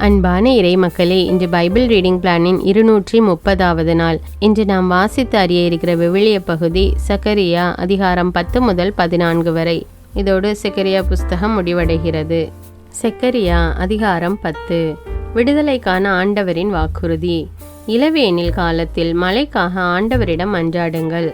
அன்பான இறை மக்களே, இன்று பைபிள் ரீடிங் பிளானின் 230வது நாள். இன்று நாம் வாசித்து அறிய இருக்கிற விவிலிய பகுதி ZECHARIAH அதிகாரம் 10 முதல் 14 வரை. இதோடு ZECHARIAH புஸ்தகம் முடிவடைகிறது. ZECHARIAH அதிகாரம் 10. விடுதலைக்கான ஆண்டவரின் வாக்குறுதி. இளவேனில் காலத்தில் மழைக்காக ஆண்டவரிடம் மன்றாடுங்கள்.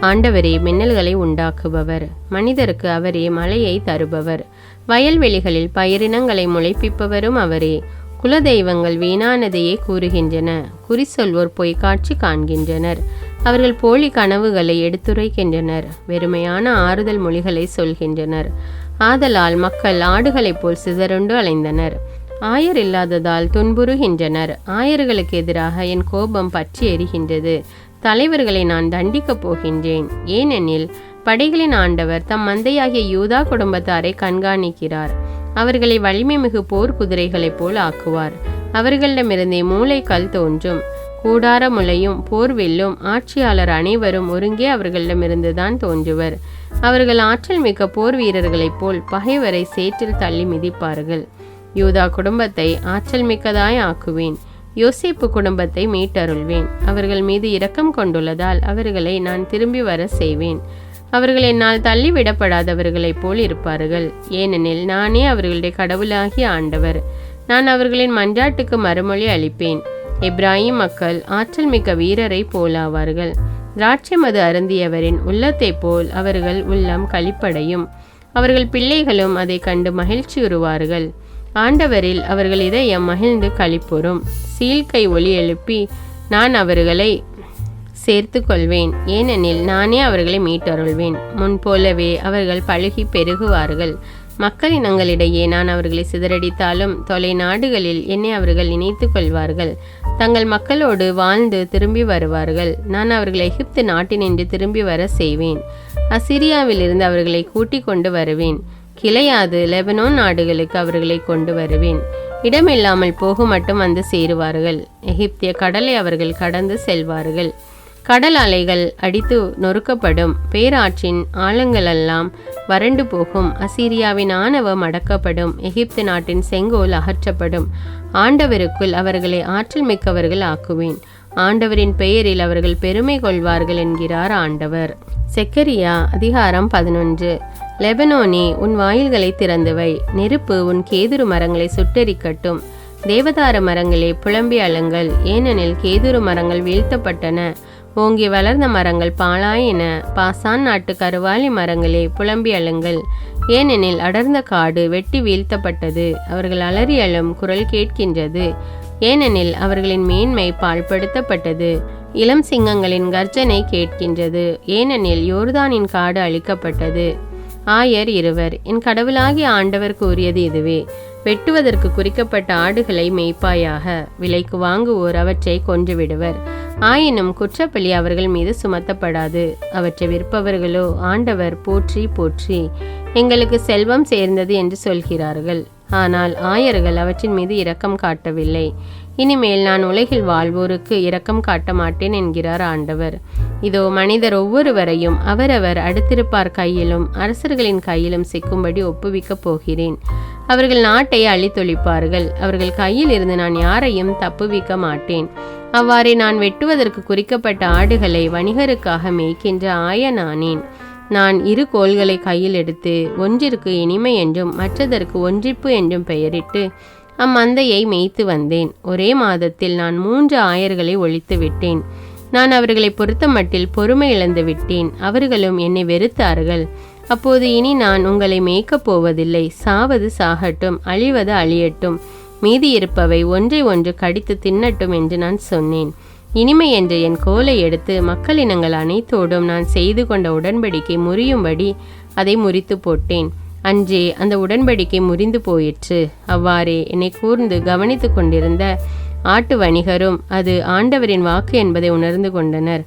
ஆண்டவரே மின்னல்களை உண்டாக்குபவர், மனிதருக்கு அவரே மழையை தருபவர், வயல்வெளிகளில் பயிரினங்களை முளைப்பிப்பவரும் அவரே. குலதெய்வங்கள் வீணானதையே கூறுகின்றன, குறி சொல்வோர் பொய்க்காட்சி காண்கின்றனர். அவர்கள் போலி கனவுகளை எடுத்துரைக்கின்றனர், வெறுமையான ஆறுதல் மொழிகளை சொல்கின்றனர். ஆதலால் மக்கள் ஆடுகளைப் போல் சிதறுண்டு அலைந்தனர், ஆயர் இல்லாததால் துன்புறுகின்றனர். ஆயர்களுக்கு எதிராக என் கோபம் பற்றி எரிகின்றது. தலைவர்களை நான் தண்டிக்கப் போகின்றேன். ஏனெனில் படைகளின் ஆண்டவர் தம் மந்தையாகிய யூதா குடும்பத்தாரை கண்காணிக்கிறார். அவர்களை வலிமை மிகு போர் குதிரைகளைப் போல் ஆக்குவார். அவர்களிடமிருந்தே மூளைக்கல் தோன்றும், கூடார முளையும் போர்வில்லும். ஆட்சியாளர் அனைவரும் ஒருங்கே அவர்களிடமிருந்துதான் தோன்றுவர். அவர்கள் ஆற்றல் மிக்க போர் வீரர்களைப் போல் பகைவரை சேற்றில் தள்ளி மிதிப்பார்கள். யூதா குடும்பத்தை ஆற்றல் மிக்கதாய் ஆக்குவேன். யோசேப்பு குடும்பத்தை மீட்டருள்வேன். அவர்கள் மீது இரக்கம் கொண்டுள்ளதால் அவர்களை நான் திரும்பி வர செய்வேன். அவர்கள் என்னால் தள்ளிவிடப்படாதவர்களைப் போல் இருப்பார்கள், ஏனெனில் நானே அவர்களுடைய கடவுளாகிய ஆண்டவர். நான் அவர்களின் மன்றாட்டுக்கு மறுமொழி அளிப்பேன். எப்ராஹிம் மக்கள் ஆற்றல் மிக்க வீரரை போலாவார்கள். திராட்சை மது அருந்தியவரின் உள்ளத்தை போல் அவர்கள் உள்ளம் களிப்படையும். அவர்கள் பிள்ளைகளும் அதை கண்டு மகிழ்ச்சியுறுவார்கள். ஆண்டவரில் அவர்கள் இதயம் மகிழ்ந்து களிப்புறும். சீழ்கை ஒலி எழுப்பி நான் அவர்களை சேர்த்து கொள்வேன், ஏனெனில் நானே அவர்களை மீட்டருள்வேன். முன்போலவே அவர்கள் பழுகி பெருகுவார்கள். மக்களினங்களிடையே நான் அவர்களை சிதறடித்தாலும் தொலை நாடுகளில் என்னை அவர்கள் நினைத்து கொள்வார்கள். தங்கள் மக்களோடு வாழ்ந்து திரும்பி வருவார்கள். நான் அவர்களை எகிப்து நாட்டினின்று திரும்பி வர செய்வேன். அசிரியாவிலிருந்து அவர்களை கூட்டிக் கொண்டு வருவேன். கிளையாது லெபனோன் நாடுகளுக்கு அவர்களை கொண்டு வருவேன். இடமில்லாமல் போக மட்டும் வந்து சேருவார்கள். எகிப்திய கடலை அவர்கள் கடந்து செல்வார்கள். கடல் அலைகள் அடித்து நொறுக்கப்படும். பேராற்றின் ஆழங்களெல்லாம் வறண்டு போகும். அசீரியாவின் ஆணவம் அடக்கப்படும். எகிப்து நாட்டின் செங்கோல் அகற்றப்படும். ஆண்டவருக்குள் அவர்களை ஆற்றல் மிக்கவர்கள் ஆக்குவேன். ஆண்டவரின் பெயரில் அவர்கள் பெருமை கொள்வார்கள் என்கிறார் ஆண்டவர். ZECHARIAH அதிகாரம் 11. லெபனோனே, உன் வாயில்களை திறந்துவை. நெருப்பு உன் கேதுரு மரங்களை சுட்டெரிக்கட்டும். தேவதார மரங்களே, புலம்பி அழுங்கள், ஏனெனில் கேதுரு மரங்கள் வீழ்த்தப்பட்டன. ஓங்கி வளர்ந்த மரங்கள் பாழாயின. பாசான் நாட்டு கருவாலி மரங்களே, புலம்பி அழுங்கள், ஏனெனில் அடர்ந்த காடு வெட்டி வீழ்த்தப்பட்டது. அவர்கள் அலறி அழும் குரல் கேட்கின்றது, ஏனெனில் அவர்களின் மேன்மை பாழ்படுத்தப்பட்டது. இளம் சிங்கங்களின் கர்ஜனை கேட்கின்றது, ஏனெனில் யோர்தானின் காடு அழிக்கப்பட்டது. ஆயர் இருவர். என் கடவுளாகிய ஆண்டவர் கூறியது இதுவே: வெட்டுவதற்கு குறிக்கப்பட்ட ஆடுகளை மேய்ப்பாயாக. விலைக்கு வாங்குவோர் அவற்றை கொன்றுவிடுவர். ஆயினும் குற்றப்பழி அவர்கள் மீது சுமத்தப்படாது. அவற்றை விற்பவர்களோ ஆண்டவர் போற்றி போற்றி, எங்களுக்கு செல்வம் சேர்ந்தது என்று சொல்கிறார்கள். ஆனால் ஆயர்கள் அவற்றின் மீது இரக்கம் காட்டவில்லை. இனிமேல் நான் உலகில் வாழ்வோருக்கு இரக்கம் காட்ட மாட்டேன் என்கிறார் ஆண்டவர். இதோ, மனிதர் ஒவ்வொருவரையும் அவரவர் அடுத்திருப்பார் கையிலும் அரசர்களின் கையிலும் சிக்கும்படி ஒப்புவிக்கப் போகிறேன். அவர்கள் நாட்டை அழித்தொழிப்பார்கள். அவர்கள் கையில் இருந்து நான் யாரையும் தப்புவிக்க மாட்டேன். அவ்வாறே நான் வெட்டுவதற்கு குறிக்கப்பட்ட ஆடுகளை வணிகருக்காக மேய்க்கின்ற ஆயனானேன். நான் இரு கோல்களை கையில் எடுத்து ஒன்றிற்கு இனிமை என்றும் மற்றதற்கு ஒன்றிப்பு என்றும் பெயரிட்டு அம்மந்தையை மேய்த்து வந்தேன். ஒரே மாதத்தில் நான் 3 ஆயர்களை ஒழித்து விட்டேன். நான் அவர்களை பொறுத்த மட்டில் பொறுமை இழந்து விட்டேன். அவர்களும் என்னை வெறுத்தார்கள். அப்போது இனி நான் உங்களை மேய்க்கப் போவதில்லை. சாவது சாகட்டும், அழிவது அழியட்டும், மீதி இருப்பவை ஒன்றை ஒன்று கடித்து தின்னட்டும் என்று நான் சொன்னேன். இனிமை என்ற என் கோலை எடுத்து மக்களினங்கள் அனைத்தோடும் நான் செய்து கொண்ட உடன்படிக்கை முறியும்படி அதை முறித்து போட்டேன். அன்றே அந்த உடன்படிக்கை முறிந்து போயிற்று. அவ்வாறே என்னை கூர்ந்து கவனித்து கொண்டிருந்த ஆட்டு வணிகரும் அது ஆண்டவரின் வாக்கு என்பதை உணர்ந்து கொண்டனர்.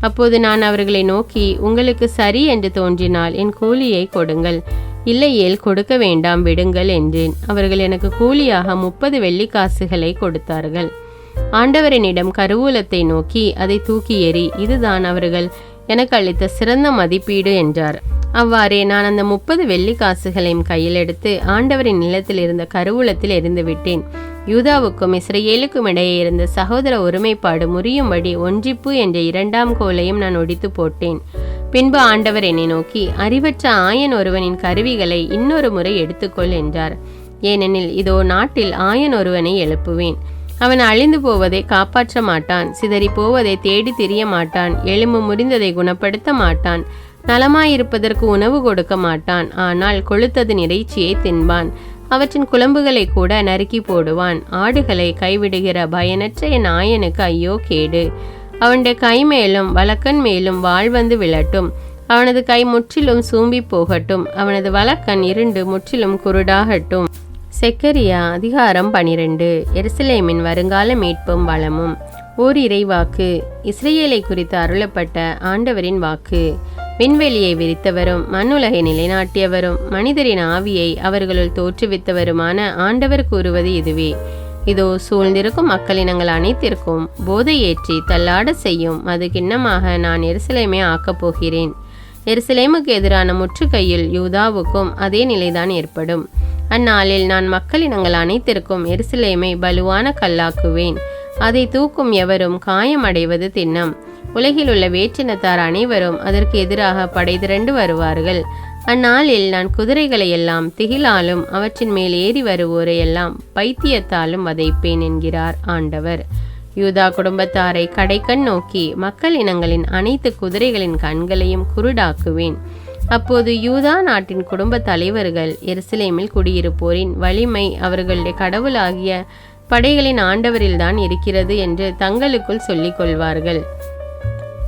அப்போது நான் அவர்களை நோக்கி, உங்களுக்கு சரி என்று தோன்றினால் என் கூலியை கொடுங்கள், இல்லையேல் கொடுக்க வேண்டாம், விடுங்கள் என்றேன். அவர்கள் எனக்கு கூலியாக 30 வெள்ளிக்காசுகளை கொடுத்தார்கள். ஆண்டவரினிடம் கருவூலத்தை நோக்கி, அதை தூக்கி எறி, இதுதான் அவர்கள் எனக்கு அளித்த சிறந்த மதிப்பீடு என்றார். அவ்வாறே நான் அந்த 30 வெள்ளி காசுகளையும் கையில் எடுத்து ஆண்டவரின் நிலத்தில் இருந்த கருவூலத்தில் எறிந்து விட்டேன். யூதாவுக்கும் இஸ்ரேலுக்கும் இடையே இருந்த சகோதர ஒருமைப்பாடு முறியும்படி ஒன்றிப்பு என்ற 2ஆம் கோலையும் நான் ஒடித்து போட்டேன். பின்பு ஆண்டவர் என்னை நோக்கி, அறிவற்ற ஆயன் ஒருவனின் கருவிகளை இன்னொரு முறை எடுத்துக்கொள் என்றார். ஏனெனில் இதோ நாட்டில் ஆயன் ஒருவனை எழுப்புவேன். அவன் அழிந்து போவதை காப்பாற்ற மாட்டான், சிதறி போவதை தேடி திரிய மாட்டான், எலும்பு முறிந்ததை குணப்படுத்த மாட்டான், நலமாயிருப்பதற்கு உணவு கொடுக்க மாட்டான், ஆனால் கொழுத்தது இறைச்சியை தின்பான், அவற்றின் குழம்புகளை கூட நறுக்கி போடுவான். ஆடுகளை கைவிடுகிற பயனற்ற என் ஆயனுக்கு ஐயோ கேடு. அவனுடைய கை மேலும் வலக்கண் மேலும் வாள் வந்து விழட்டும். அவனது கை முற்றிலும் சூம்பி போகட்டும். அவனது வலக்கண் இருண்டு முற்றிலும் குருடாகட்டும். செக்கரியா அதிகாரம் 12. எருசலேமின் வருங்கால மீட்பும் வளமும். ஓர் இறைவாக்கு. இஸ்ரேலை குறித்து அருளப்பட்ட ஆண்டவரின் வாக்கு. விண்வெளியை விரித்தவரும் மண்ணுலகை நிலைநாட்டியவரும் மனிதரின் ஆவியை அவர்களுள் தோற்றுவித்தவருமான ஆண்டவர் கூறுவது இதுவே: இதோ சூழ்ந்திருக்கும் மக்களினங்கள் அனைத்திற்கும் போதை ஏற்றி தள்ளாட செய்யும் மது கிண்ணமாக நான் எருசலேமை ஆக்கப் போகிறேன். எருசலேமுக்கு எதிரான முற்றுகையில் யூதாவுக்கும் அதே நிலைதான் ஏற்படும். அந்நாளில் நான் மக்களினங்கள் அனைத்திற்கும் எருசலேமை பலுவான கல்லாக்குவேன். அதை தூக்கும் எவரும் காயமடைவது திண்ணம். உலகில் உள்ள வேற்றினத்தார் அனைவரும் அதற்கு எதிராக படை திரண்டு வருவார்கள். அந்நாளில் நான் குதிரைகளை எல்லாம் திகிலாலும் அவற்றின் மேல் ஏறி வருவோரை எல்லாம் பைத்தியத்தாலும் வதைப்பேன் என்கிறார் ஆண்டவர். யூதா குடும்பத்தாரை கடைக்கண் நோக்கி மக்கள் இனங்களின் அனைத்து குதிரைகளின் கண்களையும் குருடாக்குவேன். அப்போது யூதா நாட்டின் குடும்ப தலைவர்கள் எருசலேமில் குடியிருப்போரின் வலிமை அவர்களுடைய கடவுளாகிய படைகளின் ஆண்டவரில்தான் இருக்கிறது என்று தங்களுக்குள் சொல்லிக் கொள்வார்கள்.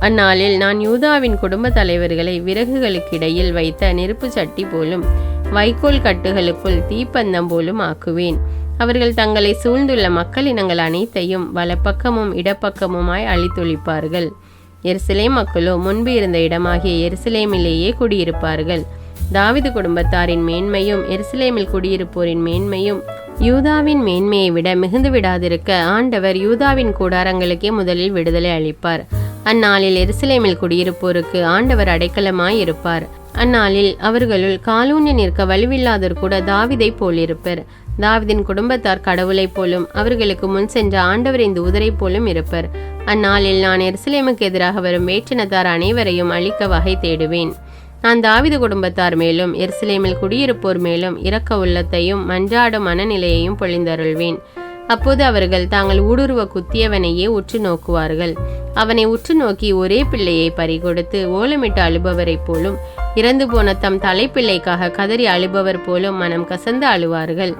அந்நாளில் நான் யூதாவின் குடும்ப தலைவர்களை விறகுகளுக்கிடையில் வைத்த நெருப்பு சட்டி போலும் வைக்கோல் கட்டுகளுக்குள் தீப்பந்தம் போலும் ஆக்குவேன். அவர்கள் தங்களை சூழ்ந்துள்ள மக்களினங்கள் அனைத்தையும் வலப்பக்கமும் இடப்பக்கமுமாய் அழித்தொழிப்பார்கள். எருசலேம் மக்களோ முன்பு இருந்த இடமாகிய எருசலேமிலேயே குடியிருப்பார்கள். தாவீது குடும்பத்தாரின் மேன்மையும் எருசலேமில் குடியிருப்போரின் மேன்மையும் யூதாவின் மேன்மையை விட மிகுந்து விடாதிருக்க ஆண்டவர் யூதாவின் கூடாரங்களுக்கே முதலில் விடுதலை அளிப்பார். அந்நாளில் எருசலேமில் குடியிருப்போருக்கு ஆண்டவர் அடைக்கலமாய் இருப்பார். அந்நாளில் அவர்களுள் காலூன்றி நிற்க வலுவில்லாதோர் கூட தாவீதை போலிருப்பர். தாவீதின் குடும்பத்தார் கடவுளைப் போலும் அவர்களுக்கு முன் சென்ற ஆண்டவரின் தூதரை போலும் இருப்பர். அந்நாளில் நான் எருசலேமுக்கு எதிராக வரும் வேற்றினத்தார் அனைவரையும் அழிக்க வகை தேடுவேன். நான் தாவீது குடும்பத்தார் மேலும் எருசலேமில் குடியிருப்போர் மேலும் இரக்க உள்ளத்தையும் மன்றாடும் மனநிலையையும் பொழிந்தருள்வேன். அப்போது அவர்கள் தாங்கள் ஊடுருவ குத்தியவனையே உற்று நோக்குவார்கள். அவனை உற்று நோக்கி ஒரே பிள்ளையை பறிகொடுத்து ஓலமிட்டு அழுபவரைப் போலும் இறந்து போன தம் தலைப்பிள்ளைக்காக கதறி அழுபவர் போலும் மனம் கசந்து அழுவார்கள்.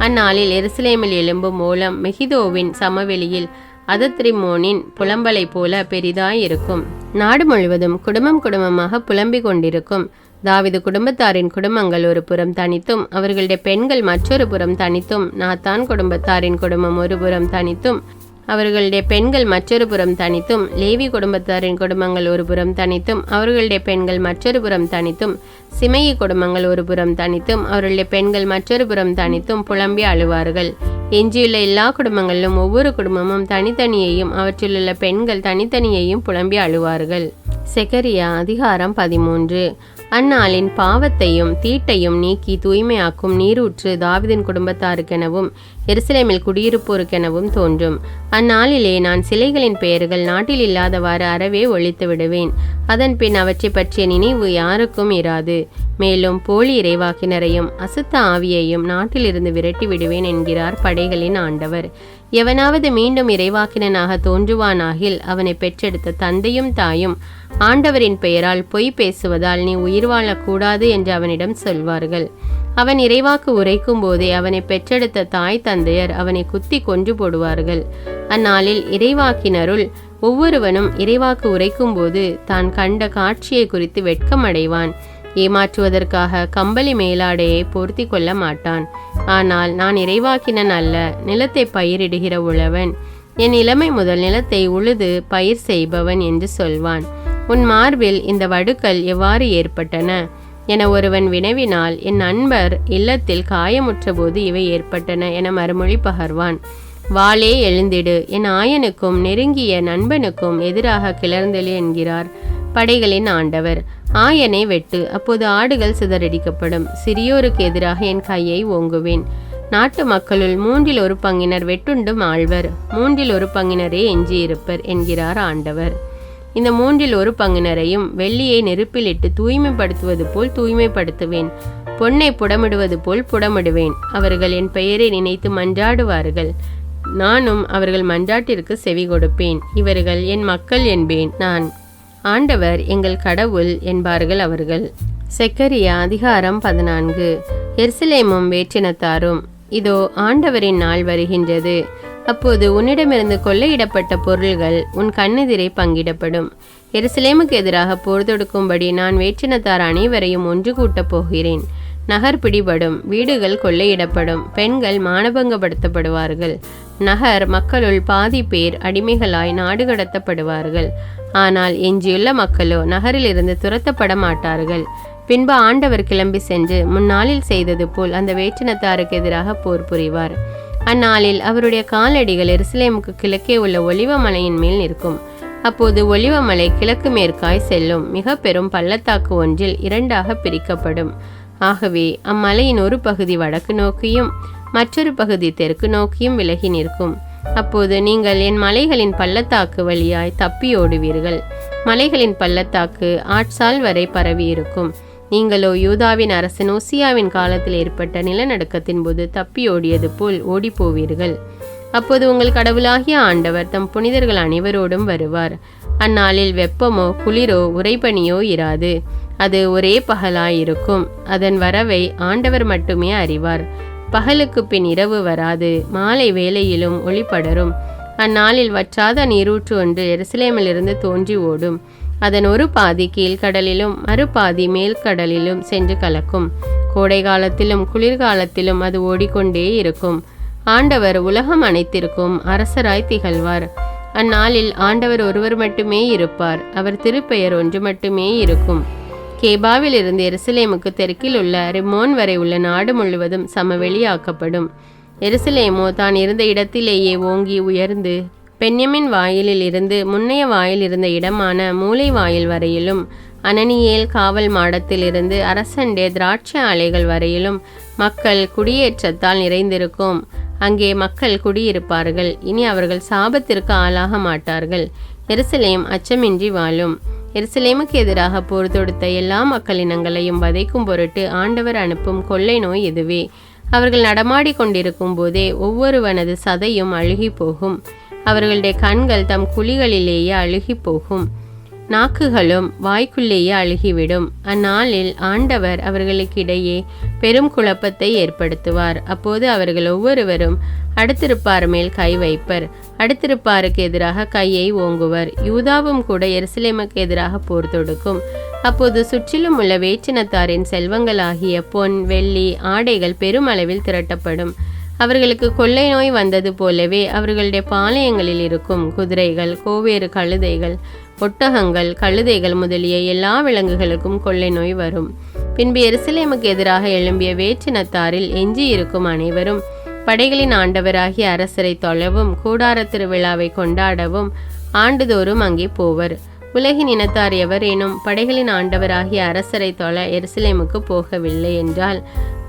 அந்நாளில் எருசலேமில் எழும்பும் ஓலம் மெகிதோவின் சமவெளியில் அதத்ரிமோனின் புலம்பலை போல பெரிதாயிருக்கும். நாடு முழுவதும் குடும்பம் குடும்பமாக புலம்பிக் கொண்டிருக்கும். தாவீது குடும்பத்தாரின் குடும்பங்கள் ஒரு புறம் தனித்தும் அவர்களுடைய பெண்கள் மற்றொரு புறம் தனித்தும், நாத்தான் குடும்பத்தாரின் குடும்பம் ஒரு புறம் தனித்தும் அவர்களுடைய பெண்கள் மற்றொரு புறம் தனித்தும், லேவி குடும்பத்தாரின் குடும்பங்கள் ஒரு புறம் தனித்தும் அவர்களுடைய பெண்கள் மற்றொரு புறம் தனித்தும், சிமையி குடும்பங்கள் ஒரு புறம் தனித்தும் அவர்களுடைய பெண்கள் மற்றொரு புறம் தனித்தும் புலம்பி அழுவார்கள். எஞ்சியுள்ள எல்லா குடும்பங்களிலும் ஒவ்வொரு குடும்பமும் தனித்தனியையும் அவற்றிலுள்ள பெண்கள் தனித்தனியையும் புலம்பி அழுவார்கள். செகரியா அதிகாரம் 13. அந்நாளின் பாவத்தையும் தீட்டையும் நீக்கி தூய்மையாக்கும் நீரூற்று தாவீதின் குடும்பத்தாருக்கெனவும் எருசலேமில் குடியிருப்போருக்கெனவும் தோன்றும். அந்நாளிலே நான் சிலைகளின் பெயர்கள் நாட்டில் இல்லாதவாறு அறவே ஒழித்து விடுவேன். அதன் பின் அவற்றை பற்றிய நினைவு யாருக்கும் இராது. மேலும் போலி இறைவாக்கினரையும் அசுத்த ஆவியையும் நாட்டிலிருந்து விரட்டி விடுவேன் என்கிறார் படைகளின் ஆண்டவர். எவனாவது மீண்டும் இறைவாக்கினனாக தோன்றுவானாகில் அவனை பெற்றெடுத்த தந்தையும் தாயும் ஆண்டவரின் பெயரால் பொய் பேசுவதால் நீ உயிர் வாழக்கூடாது என்று அவனிடம் சொல்வார்கள். அவன் இறைவாக்கு உரைக்கும் போதே அவனை பெற்றெடுத்த தாய் தந்தையர் அவனை குத்தி கொன்று போடுவார்கள். அந்நாளில் இறைவாக்கினருள் ஒவ்வொருவனும் இறைவாக்கு உரைக்கும் போது தான் கண்ட காட்சியை குறித்து வெட்கம் அடைவான். ஏமாற்றுவதற்காக கம்பளி மேலாடையை போர்த்தி கொள்ள மாட்டான். ஆனால் நான் இறைவாக்கினன் அல்ல, நிலத்தை பயிரிடுகிற உழவன், என் இளமை முதல் நிலத்தை உழுது பயிர் செய்பவன் என்று சொல்வான். உன் மார்பில் இந்த வடுக்கள் எவ்வாறு ஏற்பட்டன என ஒருவன் வினவினால், என் நண்பர் இல்லத்தில் காயமுற்ற போது இவை ஏற்பட்டன என மறுமொழி பகர்வான். வாளே எழுந்திடு, என் ஆயனுக்கும் நெருங்கிய நண்பனுக்கும் எதிராக கிளர்ந்தெழு என்கிறார் படைகளின் ஆண்டவர். ஆயனை வெட்டு, அப்போது ஆடுகள் சிதறடிக்கப்படும். சிறியோருக்கு எதிராக என் கையை ஓங்குவேன். நாட்டு மக்களுள் 1/3 பங்கினர் வெட்டுண்டும் ஆழ்வர், 1/3 பங்கினரே எஞ்சியிருப்பர் என்கிறார் ஆண்டவர். இந்த 1/3 பங்கினரையும் வெள்ளியை நெருப்பிலிட்டு தூய்மைப்படுத்துவது போல் தூய்மைப்படுத்துவேன், பொன்னை புடமிடுவது போல் புடமிடுவேன். அவர்கள் என் பெயரை நினைத்து மன்றாடுவார்கள், நானும் அவர்கள் மன்றாட்டிற்கு செவி கொடுப்பேன். இவர்கள் என் மக்கள் என்பேன் நான், ஆண்டவர் எங்கள் கடவுள் என்பார்கள் அவர்கள். செக்கரியா அதிகாரம் 14. எருசலேமும் வேற்றினத்தாரும், இதோ ஆண்டவரின் நாள் வருகின்றது. அப்போது உன்னிடமிருந்து கொள்ளையிடப்பட்ட பொருள்கள் உன் கண்ணெதிரே பங்கிடப்படும். எருசலேமுக்கு எதிராக போர் தொடுக்கும்படி நான் வேற்றினத்தார் அனைவரையும் ஒன்று கூட்டப் போகிறேன். நகர் பிடிபடும், வீடுகள் கொள்ளையிடப்படும், பெண்கள் மானபங்கப்படுத்தப்படுவார்கள். நகர் மக்களுள் பாதி பேர் அடிமைகளாய் நாடு கடத்தப்படுவார்கள். ஆனால் எஞ்சியுள்ள மக்களோ நகரிலிருந்து துரத்தப்பட மாட்டார்கள். பின்பு ஆண்டவர் கிளம்பி சென்று முன்னாளில் செய்தது போல் அந்த வேற்றினத்தாருக்கு எதிராக போர் புரிவார். அந்நாளில் அவருடைய காலடிகள் எருசலேமுக்கு கிழக்கே உள்ள ஒலிவ மலையின் மேல் நிற்கும். அப்போது ஒலிவ மலை கிழக்கு மேற்காய் செல்லும் மிக பெரும் பள்ளத்தாக்கு ஒன்றில் 2ஆக பிரிக்கப்படும். ஆகவே அம்மலையின் ஒரு பகுதி வடக்கு நோக்கியும் மற்றொரு பகுதி தெற்கு நோக்கியும் விலகி நிற்கும். அப்போது நீங்கள் என் மலைகளின் பள்ளத்தாக்கு வழியாய் தப்பியோடுவீர்கள். மலைகளின் பள்ளத்தாக்கு ஆட்சால் வரை பரவி இருக்கும். நீங்களோ யூதாவின் அரசன் ஓசியாவின் காலத்தில் ஏற்பட்ட நிலநடுக்கத்தின் போது தப்பியோடியது போல் ஓடிப்போவீர்கள். அப்போது உங்கள் கடவுளாகிய ஆண்டவர் தம் புனிதர்கள் அனைவரோடும் வருவார். அந்நாளில் வெப்பமோ குளிரோ உறைபனியோ இராது, அது ஒரே பகலாயிருக்கும். அதன் வரவை ஆண்டவர் மட்டுமே அறிவார். பகலுக்கு பின் இரவு வராது, மாலை வேளையிலும் ஒளிபடரும். அந்நாளில் வற்றாத நீரூற்று ஒன்று எருசலேமிலிருந்து தோன்றி ஓடும். அதன் ஒரு பாதி கீழ்கடலிலும் மறுபாதி மேல்கடலிலும் சென்று கலக்கும். கோடை காலத்திலும் குளிர்காலத்திலும் அது ஓடிக்கொண்டே இருக்கும். ஆண்டவர் உலகம் அனைத்திற்கும் அரசராய் திகழ்வார். அந்நாளில் ஆண்டவர் ஒருவர் மட்டுமே இருப்பார். அவர் திருப்பெயர் ஒன்று மட்டுமே இருக்கும். கேபாவில் இருந்து எருசலேமுக்கு தெற்கில் உள்ள ரிமோன் வரை உள்ள நாடு முழுவதும் சமவெளியாக்கப்படும். எருசலேமோ தான் இருந்த இடத்திலேயே ஓங்கி உயர்ந்து பென்யமின் வாயிலில் இருந்து முன்னைய வாயில் இருந்த இடமான மூலை வாயில் வரையிலும், அனனியேல் காவல் மாடத்திலிருந்து அரசண்டே திராட்சை ஆலைகள் வரையிலும் மக்கள் குடியேற்றத்தால் நிறைந்திருக்கும். அங்கே மக்கள் குடியிருப்பார்கள். இனி அவர்கள் சாபத்திற்கு ஆளாக மாட்டார்கள். எருசலேம் அச்சமின்றி வாழும். எருசலேமுக்கு எதிராக போர் தொடுத்த எல்லா மக்களினங்களையும் வதைக்கும் பொருட்டு ஆண்டவர் அனுப்பும் கொள்ளை நோய் இதுவே. அவர்கள் நடமாடி கொண்டிருக்கும் போதே ஒவ்வொருவனது சதையும் அழுகி போகும். அவர்களுடைய கண்கள் தம் குழிகளிலேயே அழுகி போகும், நாக்குகளும் வாய்க்குள்ளேயே அழுகிவிடும். அந்நாளில் ஆண்டவர் அவர்களுக்கிடையே பெரும் குழப்பத்தை ஏற்படுத்துவார். அப்போது அவர்கள் ஒவ்வொருவரும் அடுத்திருப்பார் மேல் கை வைப்பர், அடுத்திருப்பாருக்கு எதிராக கையை ஓங்குவர். யூதாவும் கூட எருசலேமுக்கு எதிராக போர் தொடுக்கும். அப்போது சுற்றிலும் உள்ள வேற்றினத்தாரின் செல்வங்களாகிய பொன் வெள்ளி ஆடைகள் பெருமளவில் திரட்டப்படும். அவர்களுக்கு கொள்ளை நோய் வந்தது போலவே அவர்களுடைய பாளையங்களில் இருக்கும் குதிரைகள், கோவேறு கழுதைகள், ஒட்டகங்கள், கழுதைகள் முதலிய எல்லா விலங்குகளுக்கும் கொள்ளை நோய் வரும். பின்பு எருசலேமுக்கு எதிராக எழும்பிய வேற்றினத்தாரில் எஞ்சி இருக்கும் அனைவரும் படைகளின் ஆண்டவராகிய அரசரை தொழவும் கூடார திருவிழாவை கொண்டாடவும் ஆண்டுதோறும் அங்கே போவர். உலகின் இனத்தார் எவரேனும் படைகளின் ஆண்டவராகிய அரசரை தொழ எருசலேமுக்கு போகவில்லை என்றால்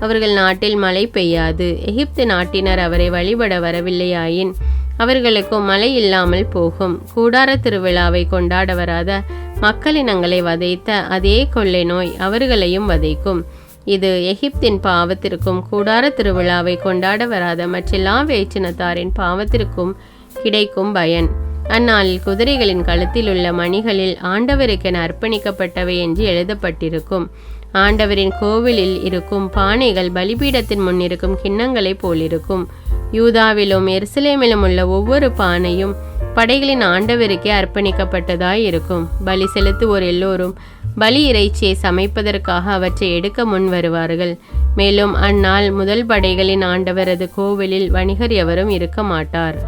அவர்கள் நாட்டில் மழை பெய்யாது. எகிப்து நாட்டினர் அவரை வழிபட வரவில்லையாயின் அவர்களுக்கும் மழை இல்லாமல் போகும். கூடார திருவிழாவை கொண்டாட வராத மக்களினங்களை வதைத்த அதே கொள்ளை நோய் அவர்களையும் வதைக்கும். இது எகிப்தின் பாவத்திற்கும் கூடார திருவிழாவை கொண்டாட வராத மற்றெல்லா வேற்றினத்தாரின் பாவத்திற்கும் கிடைக்கும் பயன். அந்நாளில் குதிரைகளின் கழுத்தில் உள்ள மணிகளில் ஆண்டவருக்கென அர்ப்பணிக்கப்பட்டவை என்று எழுதப்பட்டிருக்கும். ஆண்டவரின் கோவிலில் இருக்கும் பானைகள் பலிபீடத்தின் முன்னிருக்கும் கிண்ணங்களை போலிருக்கும். யூதாவிலும் எருசலேமிலும் உள்ள ஒவ்வொரு பானையும் படைகளின் ஆண்டவருக்கே அர்ப்பணிக்கப்பட்டதாய் இருக்கும். பலி செலுத்துவோர் எல்லோரும் பலி இறைச்சியை சமைப்பதற்காக அவற்றை எடுக்க முன் வருவார்கள். மேலும் அந்நாள் முதல் படைகளின் ஆண்டவரது கோவிலில் வணிகர் எவரும் இருக்க மாட்டார்.